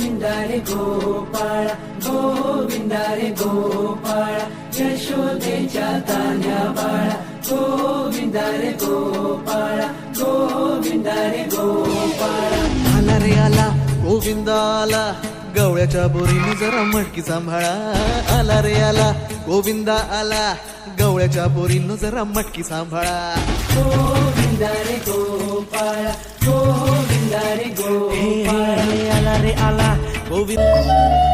गोविंदा रे गोपाळा गोविंदा रे गोपाळा यशोदेच्या तान्या बाळा गोविंदा रे गोपाळा गोविंदा रे गोपाळा आला रे आला गोविंदा आला गवळ्याच्या बोरीने जरा मटकी सांभाळा आला रे आला गोविंदा आला गवळ्याच्या बोरीनं जरा मटकी सांभाळा गोविंदा रे गोपाळा गोविंदा रे गोपाळा आला रे आला गोविंद